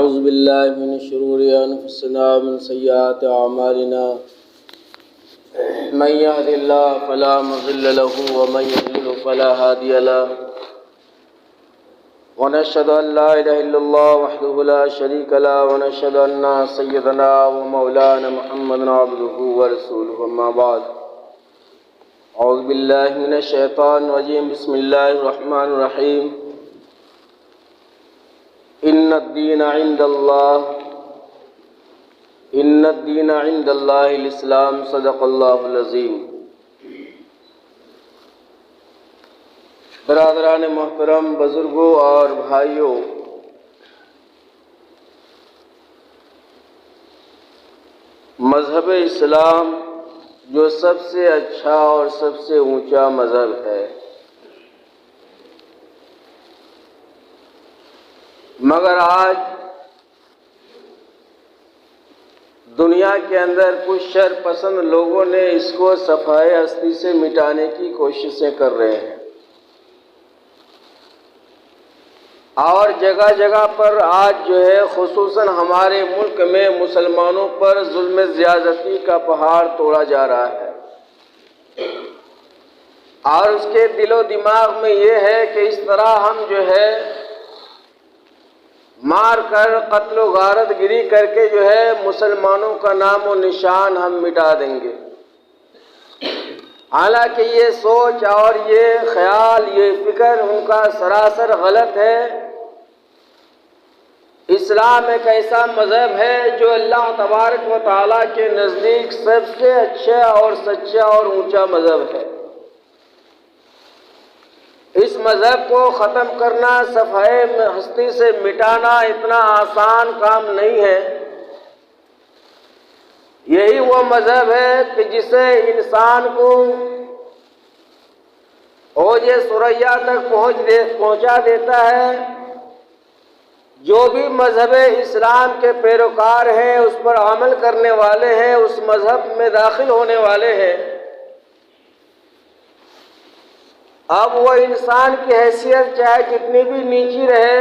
أعوذ بالله من شرور أنفسنا ومن سيئات أعمالنا من يهد الله فلا مضل له ومن يضلل فلا هادي له ونشهد أن لا إله إلا الله وحده لا شريك له ونشهد أن سيدنا ومولانا محمدا عبده ورسوله أما بعد أعوذ بالله من الشيطان الرجيم بسم الله الرحمن الرحيم إن الدين عند الله الإسلام صدق الله العظيم۔ برادران محترم، بزرگوں اور بھائیوں، مذہب اسلام جو سب سے اچھا اور سب سے اونچا مذہب ہے، مگر آج دنیا کے اندر کچھ شر پسند لوگوں نے اس کو صفحۂ ہستی سے مٹانے کی کوششیں کر رہے ہیں، اور جگہ جگہ پر آج جو ہے خصوصاً ہمارے ملک میں مسلمانوں پر ظلم زیادتی کا پہاڑ توڑا جا رہا ہے، اور اس کے دل و دماغ میں یہ ہے کہ اس طرح ہم جو ہے مار کر قتل و غارت گری کر کے جو ہے مسلمانوں کا نام و نشان ہم مٹا دیں گے۔ حالانکہ یہ سوچ اور یہ خیال، یہ فکر ان کا سراسر غلط ہے۔ اسلام ایک ایسا مذہب ہے جو اللہ تبارک و تعالیٰ کے نزدیک سب سے اچھا اور سچا اور اونچا مذہب ہے۔ اس مذہب کو ختم کرنا، صفحۂ ہستی سے مٹانا اتنا آسان کام نہیں ہے۔ یہی وہ مذہب ہے کہ جسے انسان کو اوج ثریا تک پہنچا دیتا ہے۔ جو بھی مذہب اسلام کے پیروکار ہیں، اس پر عمل کرنے والے ہیں، اس مذہب میں داخل ہونے والے ہیں، اب وہ انسان کی حیثیت چاہے کتنی بھی نیچی رہے،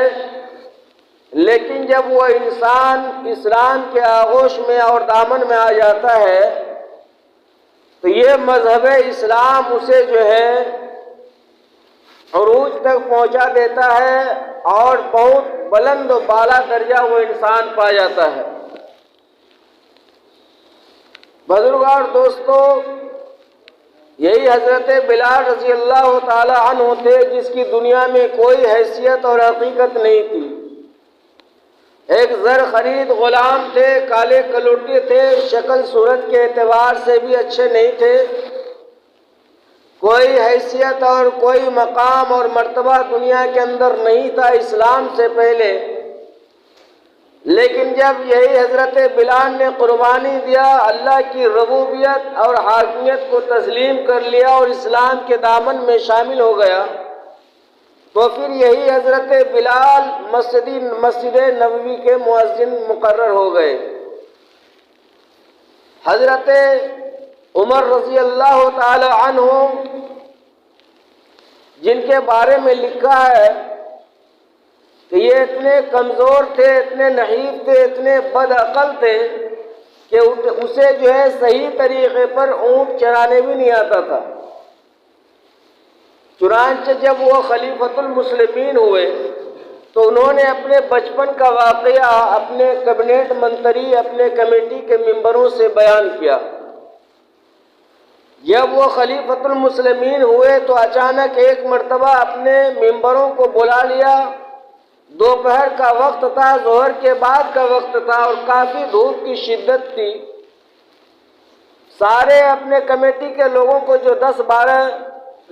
لیکن جب وہ انسان اسلام کے آغوش میں اور دامن میں آ جاتا ہے تو یہ مذہب اسلام اسے جو ہے عروج تک پہنچا دیتا ہے اور بہت بلند و بالا درجہ وہ انسان پا جاتا ہے۔ بزرگوں اور دوستوں، یہی حضرت بلال رضی اللہ تعالی عنہ تھے جس کی دنیا میں کوئی حیثیت اور حقیقت نہیں تھی۔ ایک زر خرید غلام تھے، کالے کلوٹے تھے، شکل صورت کے اعتبار سے بھی اچھے نہیں تھے، کوئی حیثیت اور کوئی مقام اور مرتبہ دنیا کے اندر نہیں تھا اسلام سے پہلے۔ لیکن جب یہی حضرت بلال نے قربانی دیا، اللہ کی ربوبیت اور حاکمیت کو تسلیم کر لیا اور اسلام کے دامن میں شامل ہو گیا، تو پھر یہی حضرت بلال مسجد نبوی کے مؤذن مقرر ہو گئے۔ حضرت عمر رضی اللہ تعالی عنہ، جن کے بارے میں لکھا ہے کہ یہ اتنے کمزور تھے، اتنے نحیف تھے، اتنے بد عقل تھے کہ اسے جو ہے صحیح طریقے پر اونٹ چرانے بھی نہیں آتا تھا۔ چنانچہ جب وہ خلیفۃ المسلمین ہوئے تو انہوں نے اپنے بچپن کا واقعہ اپنے کابینٹ منتری، اپنے کمیٹی کے ممبروں سے بیان کیا۔ جب وہ خلیفۃ المسلمین ہوئے تو اچانک ایک مرتبہ اپنے ممبروں کو بلا لیا۔ دوپہر کا وقت تھا، ظہر کے بعد کا وقت تھا اور کافی دھوپ کی شدت تھی۔ سارے اپنے کمیٹی کے لوگوں کو، جو 10-12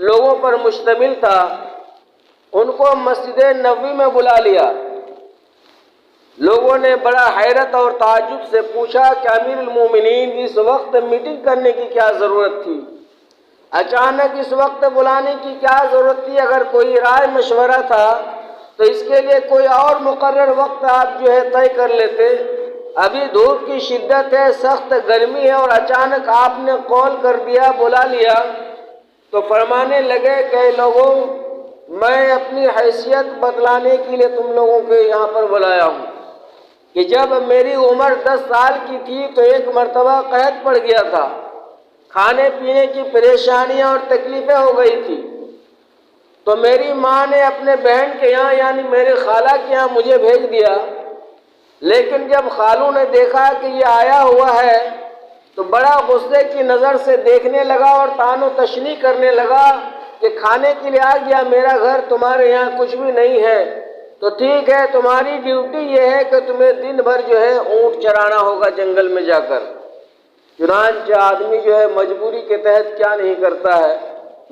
لوگوں پر مشتمل تھا، ان کو مسجد نبوی میں بلا لیا۔ لوگوں نے بڑا حیرت اور تعجب سے پوچھا کہ امیر المومنین، اس وقت میٹنگ کرنے کی کیا ضرورت تھی؟ اچانک اس وقت بلانے کی کیا ضرورت تھی؟ اگر کوئی رائے مشورہ تھا تو اس کے لیے کوئی اور مقرر وقت آپ جو ہے طے کر لیتے۔ ابھی دھوپ کی شدت ہے، سخت گرمی ہے اور اچانک آپ نے کال کر دیا، بلا لیا۔ تو فرمانے لگے کہ لوگوں، میں اپنی حیثیت بدلانے کے لیے تم لوگوں کے یہاں پر بلایا ہوں۔ کہ جب میری عمر 10 سال کی تھی تو ایک مرتبہ قحط پڑ گیا تھا، کھانے پینے کی پریشانیاں اور تکلیفیں ہو گئی تھی، تو میری ماں نے اپنے بہن کے یہاں یعنی میرے خالہ کے یہاں مجھے بھیج دیا۔ لیکن جب خالو نے دیکھا کہ یہ آیا ہوا ہے تو بڑا غصے کی نظر سے دیکھنے لگا اور طعن و تشنیع کرنے لگا کہ کھانے کے لیے آ گیا میرا گھر، تمہارے یہاں کچھ بھی نہیں ہے، تو ٹھیک ہے تمہاری ڈیوٹی یہ ہے کہ تمہیں دن بھر جو ہے اونٹ چرانا ہوگا جنگل میں جا کر۔ چنانچہ آدمی جو ہے مجبوری کے تحت کیا نہیں کرتا ہے،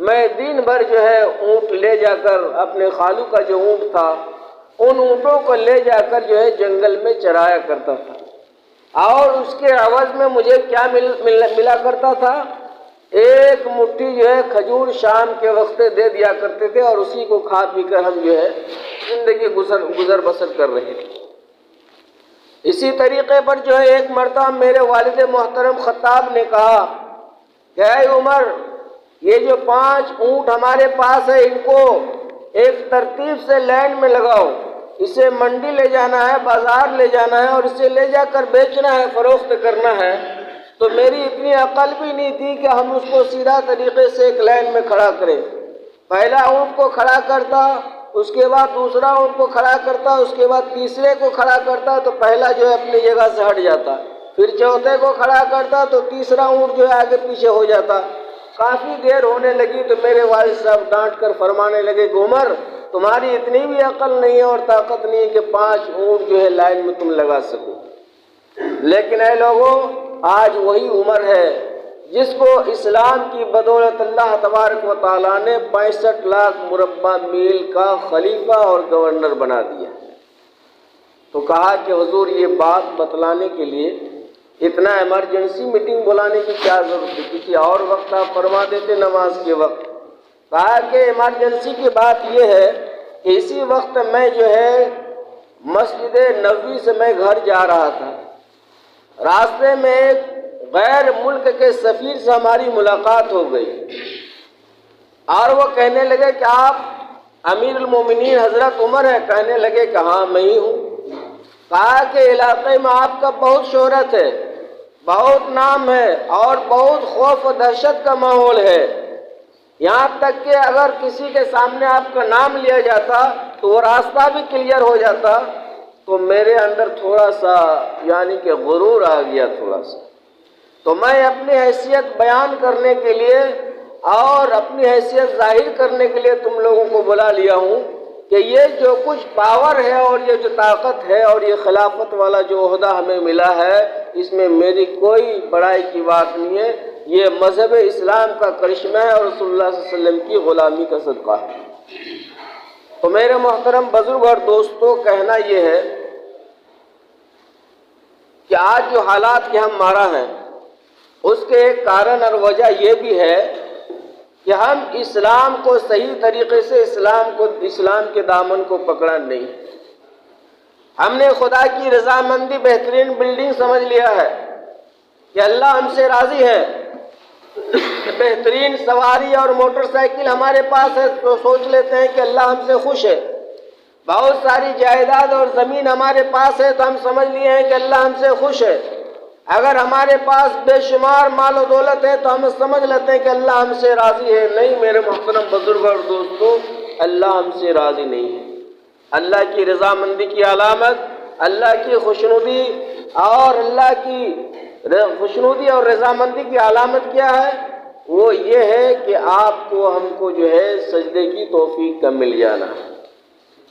میں دن بھر جو ہے اونٹ لے جا کر اپنے خالو کا جو اونٹ تھا ان اونٹوں کو لے جا کر جو ہے جنگل میں چرایا کرتا تھا، اور اس کے عوض میں مجھے کیا ملا کرتا تھا، ایک مٹھی جو ہے کھجور شام کے وقت دے دیا کرتے تھے، اور اسی کو کھا پی کر ہم جو ہے زندگی گزر بسر کر رہے تھے۔ اسی طریقے پر جو ہے ایک مرتبہ میرے والد محترم خطاب نے کہا کہ اے عمر، یہ جو 5 اونٹ ہمارے پاس ہے ان کو ایک ترتیب سے لائن میں لگاؤ، اسے منڈی لے جانا ہے، بازار لے جانا ہے، اور اسے لے جا کر بیچنا ہے، فروخت کرنا ہے۔ تو میری اتنی عقل بھی نہیں تھی کہ ہم اس کو سیدھا طریقے سے ایک لائن میں کھڑا کریں، پہلا اونٹ کو کھڑا کرتا، اس کے بعد دوسرا اونٹ کو کھڑا کرتا، اس کے بعد تیسرے کو کھڑا کرتا تو پہلا جو ہے اپنی جگہ سے ہٹ جاتا، پھر چوتھے کو کھڑا کرتا تو تیسرا اونٹ جو ہے آگے پیچھے ہو جاتا۔ کافی دیر ہونے لگی تو میرے والد صاحب ڈانٹ کر فرمانے لگے کہ عمر، تمہاری اتنی بھی عقل نہیں ہے اور طاقت نہیں ہے کہ 5 اونٹ جو ہے لائن میں تم لگا سکو۔ لیکن اے لوگوں، آج وہی عمر ہے جس کو اسلام کی بدولت اللہ تبارک و تعالیٰ نے 65 لاکھ مربع میل کا خلیفہ اور گورنر بنا دیا۔ تو کہا کہ حضور یہ بات بتلانے کے لیے اتنا ایمرجنسی میٹنگ بلانے کی کیا ضرورت ہے، کسی اور وقت آپ فرما دیتے نماز کے وقت۔ کہا کہ ایمرجنسی کی بات یہ ہے کہ اسی وقت میں جو ہے مسجد نبوی سے میں گھر جا رہا تھا، راستے میں ایک غیر ملک کے سفیر سے ہماری ملاقات ہو گئی، اور وہ کہنے لگے کہ آپ امیر المومنین حضرت عمر ہیں؟ کہنے لگے کہ ہاں میں ہی ہوں۔ کہا کہ علاقے میں آپ کا بہت شہرت ہے، بہت نام ہے، اور بہت خوف و دہشت کا ماحول ہے، یہاں تک کہ اگر کسی کے سامنے آپ کا نام لیا جاتا تو وہ راستہ بھی کلیئر ہو جاتا۔ تو میرے اندر تھوڑا سا یعنی کہ غرور آ گیا تھوڑا سا، تو میں اپنی حیثیت بیان کرنے کے لیے اور اپنی حیثیت ظاہر کرنے کے لیے تم لوگوں کو بلا لیا ہوں کہ یہ جو کچھ پاور ہے اور یہ جو طاقت ہے اور یہ خلافت والا جو عہدہ ہمیں ملا ہے، اس میں میری کوئی بڑائی کی بات نہیں ہے، یہ مذہب اسلام کا کرشمہ ہے اور رسول اللہ صلی اللہ علیہ وسلم کی غلامی کا صدقہ ہے۔ تو میرے محترم بزرگ اور دوستو، کہنا یہ ہے کہ آج جو حالات کے ہم مارا ہیں اس کے ایک کارن اور وجہ یہ بھی ہے کہ ہم اسلام کو صحیح طریقے سے اسلام کے دامن کو پکڑا نہیں۔ ہم نے خدا کی رضامندی بہترین بلڈنگ سمجھ لیا ہے کہ اللہ ہم سے راضی ہے، بہترین سواری اور موٹر سائیکل ہمارے پاس ہے تو سوچ لیتے ہیں کہ اللہ ہم سے خوش ہے، بہت ساری جائیداد اور زمین ہمارے پاس ہے تو ہم سمجھ لیے ہیں کہ اللہ ہم سے خوش ہے، اگر ہمارے پاس بے شمار مال و دولت ہے تو ہم سمجھ لیتے ہیں کہ اللہ ہم سے راضی ہے۔ نہیں میرے محترم بزرگ اور دوستو، اللہ ہم سے راضی نہیں ہے۔ اللہ کی رضامندی کی علامت، اللہ کی خوشنودی اور رضامندی کی علامت کیا ہے؟ وہ یہ ہے کہ آپ کو ہم کو جو ہے سجدے کی توفیق کا مل جانا ہے۔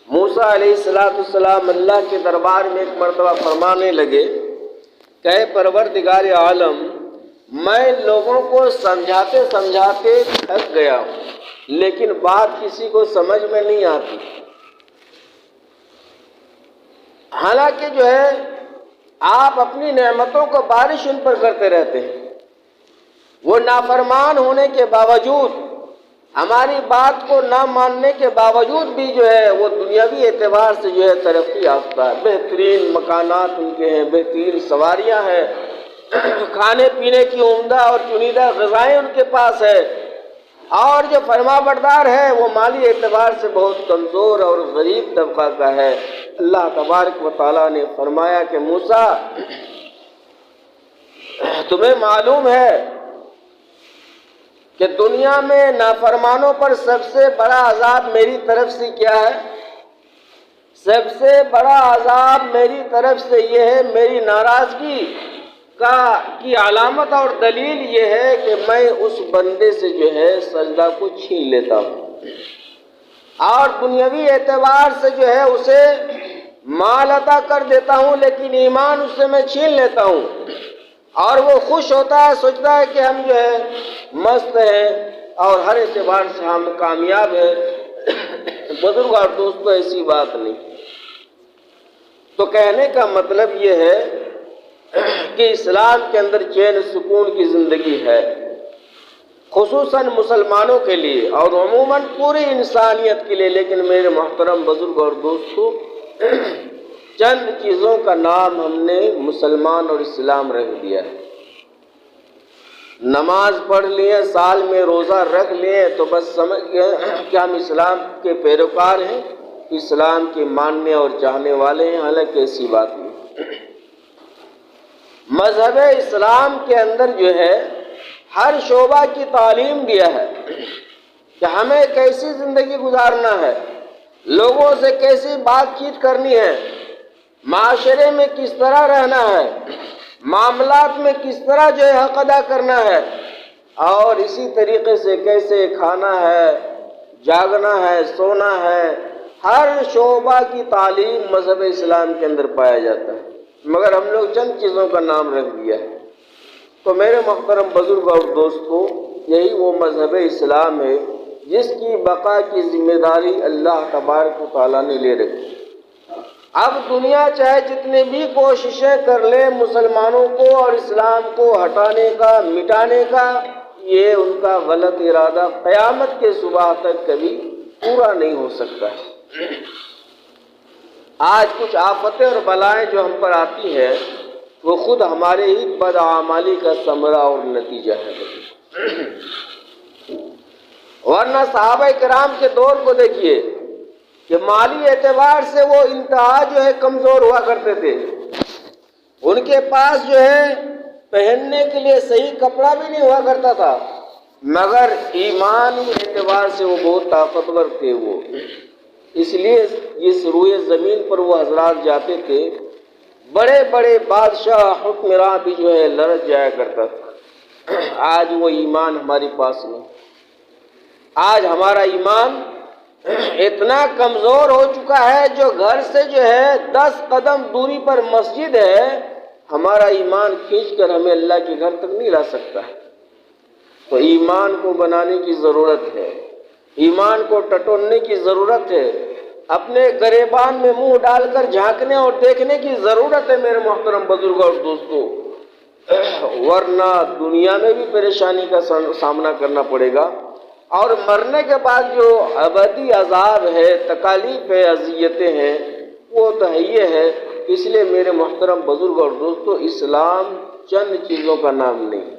موسیٰ علیہ السلام اللہ کے دربار میں ایک مرتبہ فرمانے لگے کہ اے پروردگار عالم، میں لوگوں کو سمجھاتے سمجھاتے تھک گیا ہوں، لیکن بات کسی کو سمجھ میں نہیں آتی۔ حالانکہ جو ہے آپ اپنی نعمتوں کو بارش ان پر کرتے رہتے ہیں، وہ نافرمان ہونے کے باوجود، ہماری بات کو نہ ماننے کے باوجود بھی جو ہے وہ دنیاوی اعتبار سے جو ہے ترقی یافتہ ہے، بہترین مکانات ان کے ہیں، بہترین سواریاں ہیں، کھانے پینے کی عمدہ اور چنیدہ غذائیں ان کے پاس ہے، اور جو فرما بردار ہے وہ مالی اعتبار سے بہت کمزور اور غریب طبقہ کا ہے۔ اللہ تبارک و تعالیٰ نے فرمایا کہ موسیٰ، تمہیں معلوم ہے کہ دنیا میں نافرمانوں پر سب سے بڑا عذاب میری طرف سے کیا ہے؟ سب سے بڑا عذاب میری طرف سے یہ ہے، میری ناراضگی کی علامت اور دلیل یہ ہے کہ میں اس بندے سے جو ہے سجدہ کو چھین لیتا ہوں، اور دنیاوی اعتبار سے جو ہے اسے مال عطا کر دیتا ہوں، لیکن ایمان اس سے میں چھین لیتا ہوں، اور وہ خوش ہوتا ہے، سوچتا ہے کہ ہم جو ہے مست ہیں اور ہر اعتبار سے ہم کامیاب ہیں۔ بزرگ اور دوستو، ایسی بات نہیں۔ تو کہنے کا مطلب یہ ہے کہ اسلام کے اندر چین سکون کی زندگی ہے، خصوصاً مسلمانوں کے لیے اور عموماً پوری انسانیت کے لیے۔ لیکن میرے محترم بزرگ اور دوستو، چند چیزوں کا نام ہم نے مسلمان اور اسلام رکھ دیا ہے۔ نماز پڑھ لیے، سال میں روزہ رکھ لیے تو بس سمجھ گئے کہ ہم اسلام کے پیروکار ہیں، اسلام کے ماننے اور چاہنے والے ہیں، حالانکہ ایسی بات نہیں۔ مذہب اسلام کے اندر جو ہے ہر شعبہ کی تعلیم دیا ہے کہ ہمیں کیسی زندگی گزارنا ہے، لوگوں سے کیسی بات چیت کرنی ہے، معاشرے میں کس طرح رہنا ہے، معاملات میں کس طرح جو ہے حق ادا کرنا ہے، اور اسی طریقے سے کیسے کھانا ہے، جاگنا ہے، سونا ہے۔ ہر شعبہ کی تعلیم مذہب اسلام کے اندر پایا جاتا ہے، مگر ہم لوگ چند چیزوں کا نام رکھ دیا ہے۔ تو میرے محترم بزرگ اور دوستو، یہی وہ مذہب اسلام ہے جس کی بقا کی ذمہ داری اللہ تبارک و تعالیٰ نے لے رکھی۔ اب دنیا چاہے جتنے بھی کوششیں کر لے مسلمانوں کو اور اسلام کو ہٹانے کا، مٹانے کا، یہ ان کا غلط ارادہ قیامت کے صبح تک کبھی پورا نہیں ہو سکتا ہے۔ آج کچھ آفتیں اور بلائیں جو ہم پر آتی ہیں وہ خود ہمارے ہی بدعمالی کا ثمرہ اور نتیجہ ہے۔ ورنہ صحابہ کرام کے دور کو دیکھیے کہ مالی اعتبار سے وہ انتہا جو ہے کمزور ہوا کرتے تھے، ان کے پاس جو ہے پہننے کے لیے صحیح کپڑا بھی نہیں ہوا کرتا تھا، مگر ایمانی اعتبار سے وہ بہت طاقتور تھے۔ وہ اس لیے اس روئے زمین پر وہ حضرات جاتے تھے، بڑے بڑے بادشاہ حکمراں بھی جو ہے لرز جایا کرتا تھا۔ آج وہ ایمان ہمارے پاس نہیں۔ آج ہمارا ایمان اتنا کمزور ہو چکا ہے، جو گھر سے جو ہے 10 قدم دوری پر مسجد ہے، ہمارا ایمان کھینچ کر ہمیں اللہ کے گھر تک نہیں لا سکتا ہے۔ تو ایمان کو بنانے کی ضرورت ہے، ایمان کو ٹٹولنے کی ضرورت ہے، اپنے گریبان میں منہ ڈال کر جھانکنے اور دیکھنے کی ضرورت ہے میرے محترم بزرگ اور دوستو، ورنہ دنیا میں بھی پریشانی کا سامنا کرنا پڑے گا، اور مرنے کے بعد جو ابدی عذاب ہے، تکالیف ہے، اذیتیں ہیں، وہ تو یہ ہے۔ اس لیے میرے محترم بزرگ اور دوستو، اسلام چند چیزوں کا نام نہیں،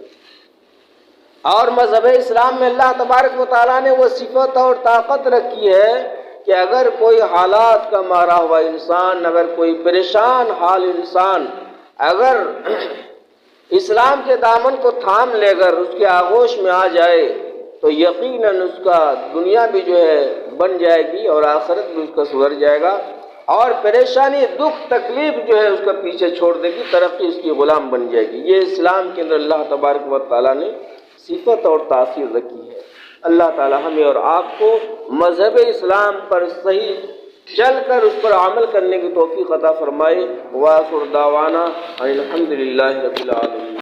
اور مذہب اسلام میں اللہ تبارک و تعالیٰ نے وہ صفت اور طاقت رکھی ہے کہ اگر کوئی حالات کا مارا ہوا انسان، اگر کوئی پریشان حال انسان اگر اسلام کے دامن کو تھام لے کر اس کے آغوش میں آ جائے تو یقیناً اس کا دنیا بھی جو ہے بن جائے گی اور آخرت بھی اس کا سدھر جائے گا، اور پریشانی، دکھ، تکلیف جو ہے اس کا پیچھے چھوڑ دے گی، ترقی اس کی غلام بن جائے گی۔ یہ اسلام کے اندر اللہ تبارک و تعالیٰ نے صفت اور تاثیر رکھی ہے۔ اللہ تعالیٰ ہمیں اور آپ کو مذہب اسلام پر صحیح چل کر اس پر عمل کرنے کی توفیق عطا فرمائے۔ وآخر دعوانا ان الحمد للہ رب العالمین۔